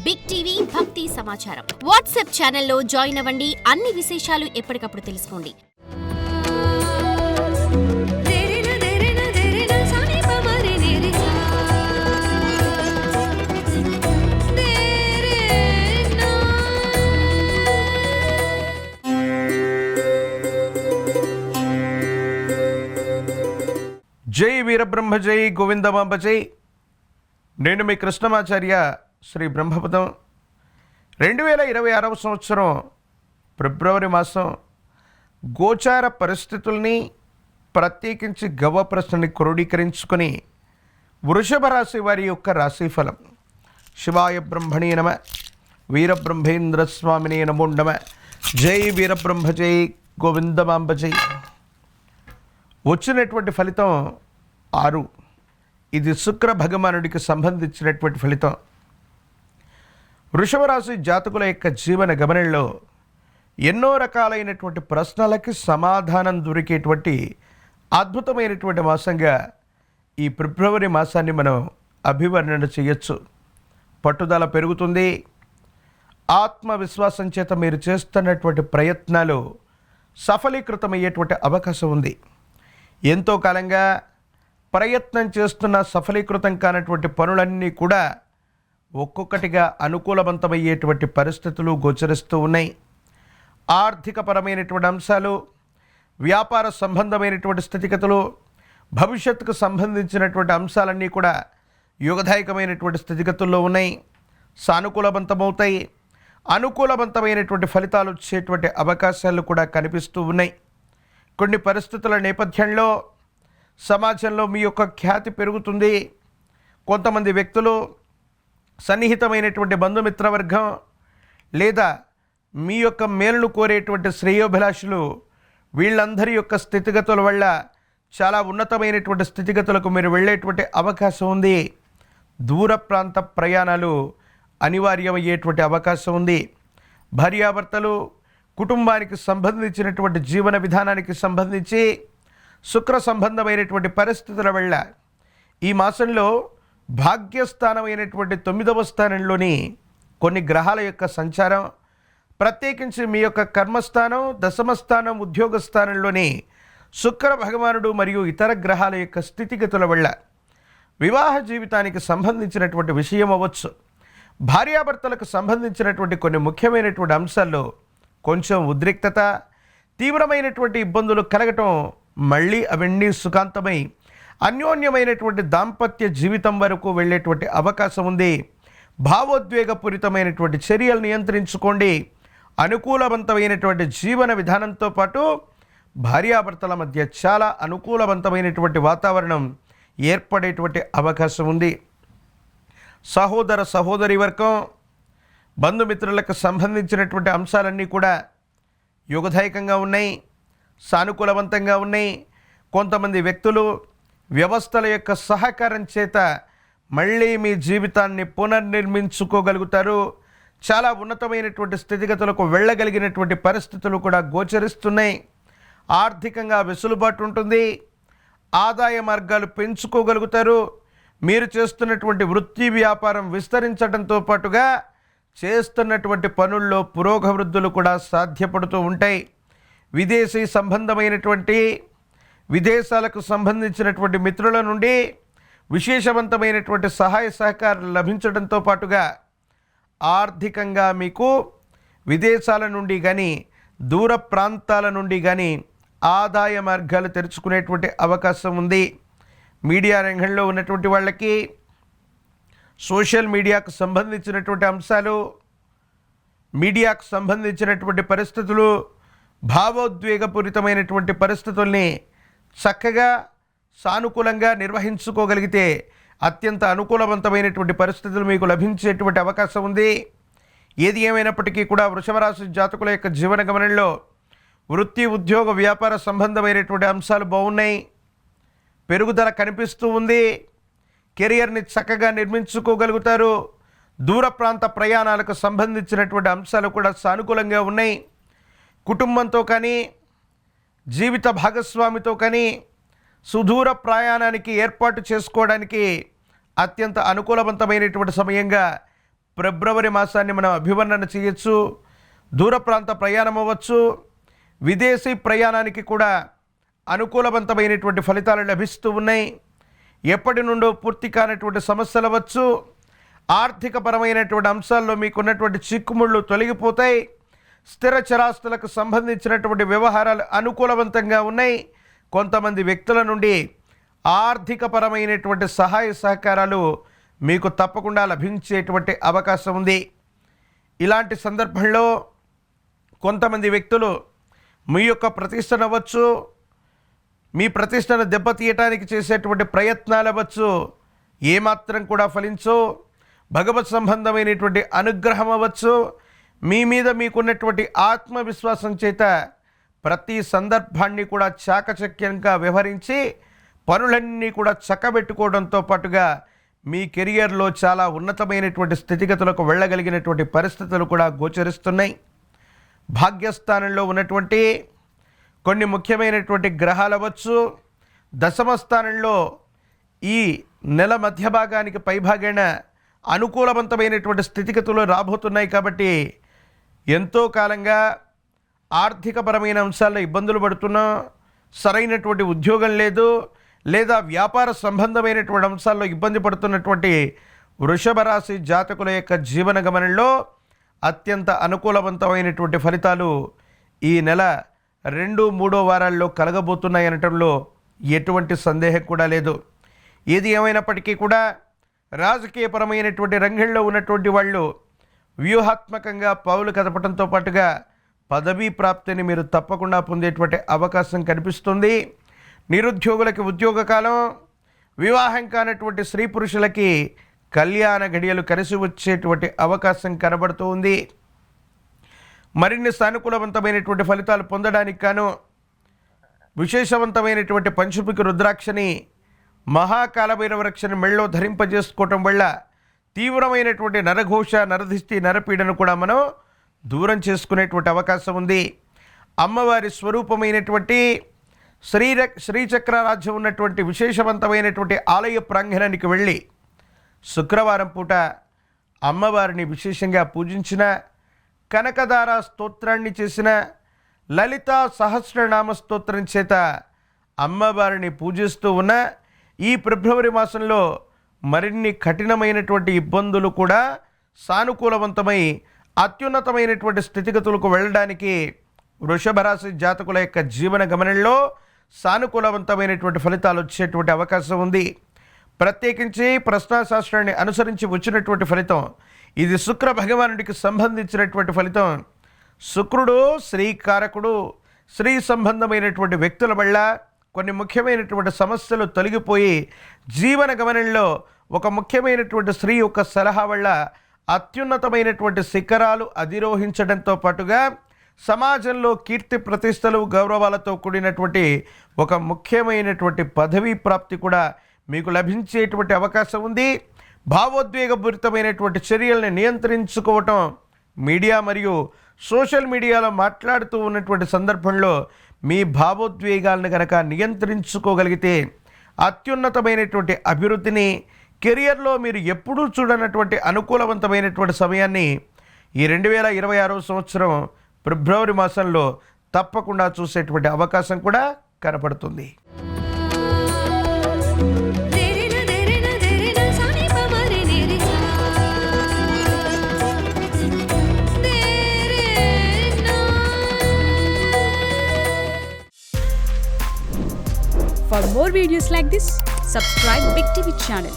Big TV భక్తి సమాచారం WhatsApp ఛానల్లో జాయిన్ అవ్వండి. అన్ని విశేషాలు ఎప్పటికప్పుడు తెలుసుకోండి. జై వీరబ్రహ్మ జై గోవిందమాంబ జై. నేను మీ కృష్ణమాచార్య శ్రీ బ్రహ్మపదం. 2026 సంవత్సరం ఫిబ్రవరి మాసం గోచార పరిస్థితుల్ని ప్రత్యేకించి గవ్వ ప్రశ్నని క్రోడీకరించుకొని వృషభ రాశి వారి యొక్క రాశిఫలం. శివాయ బ్రహ్మణే నమ, వీరబ్రహ్మేంద్ర స్వామినే నమో నమ. జై వీరబ్రహ్మ జై గోవిందమాంబ జై. వచ్చినటువంటి ఫలితం 6. ఇది శుక్ర భగవానుడికి సంబంధించినటువంటి ఫలితం. వృషభ రాశి జాతకుల యొక్క జీవన గమనంలో ఎన్నో రకాలైనటువంటి ప్రశ్నలకి సమాధానం దొరికేటువంటి అద్భుతమైనటువంటి మాసంగా ఈ ఫిబ్రవరి మాసాన్ని మనం అభివర్ణన చేయొచ్చు. పట్టుదల పెరుగుతుంది. ఆత్మవిశ్వాసం చేత మీరు చేస్తున్నటువంటి ప్రయత్నాలు సఫలీకృతమయ్యేటువంటి అవకాశం ఉంది. ఎంతో కాలంగా ప్రయత్నం చేస్తున్న సఫలీకృతం కానటువంటి పనులన్నీ కూడా ఒక్కొక్కటిగా అనుకూలవంతమయ్యేటువంటి పరిస్థితులు గోచరిస్తూ ఉన్నాయి. ఆర్థికపరమైనటువంటి అంశాలు, వ్యాపార సంబంధమైనటువంటి స్థితిగతులు, భవిష్యత్తుకు సంబంధించినటువంటి అంశాలన్నీ కూడా యోగదాయకమైనటువంటి స్థితిగతుల్లో ఉన్నాయి. సానుకూలవంతమవుతాయి. అనుకూలవంతమైనటువంటి ఫలితాలు వచ్చేటువంటి అవకాశాలు కూడా కనిపిస్తూ ఉన్నాయి. కొన్ని పరిస్థితుల నేపథ్యంలో సమాజంలో మీ యొక్క ఖ్యాతి పెరుగుతుంది. కొంతమంది వ్యక్తులు, సన్నిహితమైనటువంటి బంధుమిత్రవర్గం లేదా మీ యొక్క మేలును కోరేటువంటి శ్రేయోభిలాషులు, వీళ్ళందరి యొక్క స్థితిగతుల వల్ల చాలా ఉన్నతమైనటువంటి స్థితిగతులకు మీరు వెళ్ళేటువంటి అవకాశం ఉంది. దూర ప్రాంత ప్రయాణాలు అనివార్యమయ్యేటువంటి అవకాశం ఉంది. భార్యాభర్తలు, కుటుంబానికి సంబంధించినటువంటి జీవన విధానానికి సంబంధించి శుక్ర సంబంధమైనటువంటి పరిస్థితుల వల్ల ఈ మాసంలో భాగ్యస్థానమైనటువంటి 9వ స్థానంలోని కొన్ని గ్రహాల యొక్క సంచారం, ప్రత్యేకించి మీ యొక్క కర్మస్థానం, దశమ స్థానం, ఉద్యోగ స్థానంలోని శుక్ర భగవానుడు మరియు ఇతర గ్రహాల యొక్క స్థితిగతుల వల్ల వివాహ జీవితానికి సంబంధించినటువంటి విషయం అవ్వచ్చు. భార్యాభర్తలకు సంబంధించినటువంటి కొన్ని ముఖ్యమైనటువంటి అంశాల్లో కొంచెం ఉద్రిక్తత, తీవ్రమైనటువంటి ఇబ్బందులు కలగటం, మళ్ళీ అవన్నీ సుఖాంతమై అన్యోన్యమైనటువంటి దాంపత్య జీవితం వరకు వెళ్ళేటువంటి అవకాశం ఉంది. భావోద్వేగపూరితమైనటువంటి చర్యలు నియంత్రించుకోండి. అనుకూలవంతమైనటువంటి జీవన విధానంతో పాటు భార్యాభర్తల మధ్య చాలా అనుకూలవంతమైనటువంటి వాతావరణం ఏర్పడేటువంటి అవకాశం ఉంది. సహోదర సహోదరి వర్గం, బంధుమిత్రులకు సంబంధించినటువంటి అంశాలన్నీ కూడా యోగదాయకంగా ఉన్నాయి, సానుకూలవంతంగా ఉన్నాయి. కొంతమంది వ్యక్తులు వ్యవస్థల యొక్క సహకారం చేత మళ్ళీ మీ జీవితాన్ని పునర్నిర్మించుకోగలుగుతారు. చాలా ఉన్నతమైనటువంటి స్థితిగతులకు వెళ్ళగలిగినటువంటి పరిస్థితులు కూడా గోచరిస్తున్నాయి. ఆర్థికంగా వెసులుబాటు ఉంటుంది. ఆదాయ మార్గాలు పెంచుకోగలుగుతారు. మీరు చేస్తున్నటువంటి వృత్తి వ్యాపారం విస్తరించడంతో పాటుగా చేస్తున్నటువంటి పనుల్లో పురోగవృద్ధులు కూడా సాధ్యపడుతూ ఉంటాయి. విదేశీ సంబంధమైనటువంటి, విదేశాలకు సంబంధించినటువంటి మిత్రుల నుండి విశేషవంతమైనటువంటి సహాయ సహకారం లభించడంతో పాటుగా ఆర్థికంగా మీకు విదేశాల నుండి కానీ, దూర ప్రాంతాల నుండి కానీ ఆదాయ మార్గాలు తెరుచుకునేటువంటి అవకాశం ఉంది. మీడియా రంగంలో ఉన్నటువంటి వాళ్ళకి సోషల్ మీడియాకు సంబంధించినటువంటి అంశాలు, మీడియాకు సంబంధించినటువంటి పరిస్థితులు, భావోద్వేగపూరితమైనటువంటి పరిస్థితుల్ని చక్కగా సానుకూలంగా నిర్వహించుకోగలిగితే అత్యంత అనుకూలవంతమైనటువంటి పరిస్థితులు మీకు లభించేటువంటి అవకాశం ఉంది. ఏది ఏమైనప్పటికీ కూడా వృషభ రాశి జాతకుల యొక్క జీవన గమనంలో వృత్తి, ఉద్యోగ, వ్యాపార సంబంధమైనటువంటి అంశాలు బాగున్నాయి. పెరుగుదల కనిపిస్తూ ఉంది. కెరియర్ని చక్కగా నిర్మించుకోగలుగుతారు. దూర ప్రాంత ప్రయాణాలకు సంబంధించినటువంటి అంశాలు కూడా సానుకూలంగా ఉన్నాయి. కుటుంబంతో కానీ, జీవిత భాగస్వామితో కానీ సుదూర ప్రయాణానికి ఏర్పాటు చేసుకోవడానికి అత్యంత అనుకూలవంతమైనటువంటి సమయంగా ఫిబ్రవరి మాసాన్ని మనం అభివర్ణన చేయొచ్చు. దూర ప్రాంత ప్రయాణం అవ్వచ్చు, విదేశీ ప్రయాణానికి కూడా అనుకూలవంతమైనటువంటి ఫలితాలు లభిస్తూ ఉన్నాయి. ఎప్పటి నుండో పూర్తి కానటువంటి సమస్యలు అవ్వచ్చు, ఆర్థికపరమైనటువంటి అంశాల్లో మీకున్నటువంటి చిక్కుముళ్ళు తొలగిపోతాయి. స్థిర చరాస్తులకు సంబంధించినటువంటి వ్యవహారాలు అనుకూలవంతంగా ఉన్నాయి. కొంతమంది వ్యక్తుల నుండి ఆర్థికపరమైనటువంటి సహాయ సహకారాలు మీకు తప్పకుండా లభించేటువంటి అవకాశం ఉంది. ఇలాంటి సందర్భంలో కొంతమంది వ్యక్తులు మీ యొక్క ప్రతిష్టను అవ్వచ్చు, మీ ప్రతిష్టను దెబ్బతీయటానికి చేసేటువంటి ప్రయత్నాలు అవ్వచ్చు, ఏమాత్రం కూడా ఫలించో. భగవత్ సంబంధమైనటువంటి అనుగ్రహం అవ్వచ్చు, మీ మీద మీకున్నటువంటి ఆత్మవిశ్వాసం చేత ప్రతి సందర్భాన్ని కూడా చాకచక్యంగా వ్యవహరించి పనులన్నీ కూడా చక్కబెట్టుకోవడంతో పాటుగా మీ కెరియర్లో చాలా ఉన్నతమైనటువంటి స్థితిగతులకు వెళ్ళగలిగినటువంటి పరిస్థితులు కూడా గోచరిస్తున్నాయి. భాగ్యస్థానంలో ఉన్నటువంటి కొన్ని ముఖ్యమైనటువంటి గ్రహాలు అవ్వచ్చు, దశమ స్థానంలో ఈ నెల మధ్య భాగానికి పైభాగాన అనుకూలవంతమైనటువంటి స్థితిగతులు రాబోతున్నాయి. కాబట్టి ఎంతో కాలంగా ఆర్థికపరమైన అంశాల్లో ఇబ్బందులు పడుతున్నాం, సరైనటువంటి ఉద్యోగం లేదు, లేదా వ్యాపార సంబంధమైనటువంటి అంశాల్లో ఇబ్బంది పడుతున్నటువంటి వృషభ రాశి జాతకుల యొక్క జీవన గమనంలో అత్యంత అనుకూలవంతమైనటువంటి ఫలితాలు ఈ నెల 2-3 వారాల్లో కలగబోతున్నాయి అనటంలో ఎటువంటి సందేహం కూడా లేదు. ఏది ఏమైనప్పటికీ కూడా రాజకీయపరమైనటువంటి రంగంలో ఉన్నటువంటి వాళ్ళు వ్యూహాత్మకంగా పావులు కదపడంతో పాటుగా పదవీ ప్రాప్తిని మీరు తప్పకుండా పొందేటువంటి అవకాశం కనిపిస్తుంది. నిరుద్యోగులకి ఉద్యోగ కాలం, వివాహం కానటువంటి స్త్రీ పురుషులకి కళ్యాణ గడియలు కలిసి వచ్చేటువంటి అవకాశం కనబడుతూ ఉంది. మరిన్ని సానుకూలవంతమైనటువంటి ఫలితాలు పొందడానికి గాను విశేషవంతమైనటువంటి పంచముఖి రుద్రాక్షని, మహాకాలభైరవ రక్షని మెళ్ళో ధరింపజేసుకోవటం వల్ల తీవ్రమైనటువంటి నరఘోష, నరదిష్టి, నరపీడను కూడా మనం దూరం చేసుకునేటువంటి అవకాశం ఉంది. అమ్మవారి స్వరూపమైనటువంటి శ్రీచక్ర రాజ్యం ఉన్నటువంటి విశేషవంతమైనటువంటి ఆలయ ప్రాంగణానికి వెళ్ళి శుక్రవారం పూట అమ్మవారిని విశేషంగా పూజించిన, కనకదార స్తోత్రాన్ని చేసిన, లలితా సహస్రనామ స్తోత్రం చేత అమ్మవారిని పూజిస్తూ ఉన్న ఈ ఫిబ్రవరి మాసంలో మరిన్ని కఠినమైనటువంటి ఇబ్బందులు కూడా సానుకూలవంతమై అత్యున్నతమైనటువంటి స్థితిగతులకు వెళ్ళడానికి వృషభ రాశి జాతకుల యొక్క జీవన గమనంలో సానుకూలవంతమైనటువంటి ఫలితాలు వచ్చేటువంటి అవకాశం ఉంది. ప్రత్యేకించి ప్రశ్నాశాస్త్రాన్ని అనుసరించి వచ్చినటువంటి ఫలితం ఇది శుక్ర భగవానుడికి సంబంధించినటువంటి ఫలితం. శుక్రుడు శ్రీకారకుడు. స్త్రీ సంబంధమైనటువంటి వ్యక్తుల వల్ల కొన్ని ముఖ్యమైనటువంటి సమస్యలు తొలగిపోయి జీవన గమనంలో ఒక ముఖ్యమైనటువంటి స్త్రీ యొక్క సలహా వల్ల అత్యున్నతమైనటువంటి శిఖరాలు అధిరోహించడంతో పాటుగా సమాజంలో కీర్తి ప్రతిష్టలు, గౌరవాలతో కూడినటువంటి ఒక ముఖ్యమైనటువంటి పదవీ ప్రాప్తి కూడా మీకు లభించేటువంటి అవకాశం ఉంది. భావోద్వేగపూరితమైనటువంటి చర్యల్ని నియంత్రించుకోవటం, మీడియా మరియు సోషల్ మీడియాలో మాట్లాడుతూ ఉన్నటువంటి సందర్భంలో మీ భావోద్వేగాలను కనుక నియంత్రించుకోగలిగితే అత్యున్నతమైనటువంటి అభివృద్ధిని, కెరియర్లో మీరు ఎప్పుడూ చూడనటువంటి అనుకూలవంతమైనటువంటి సమయాన్ని ఈ 2026 సంవత్సరం ఫిబ్రవరి మాసంలో తప్పకుండా చూసేటువంటి అవకాశం కూడా కనపడుతుంది. For more videos like this, subscribe Big TV channel.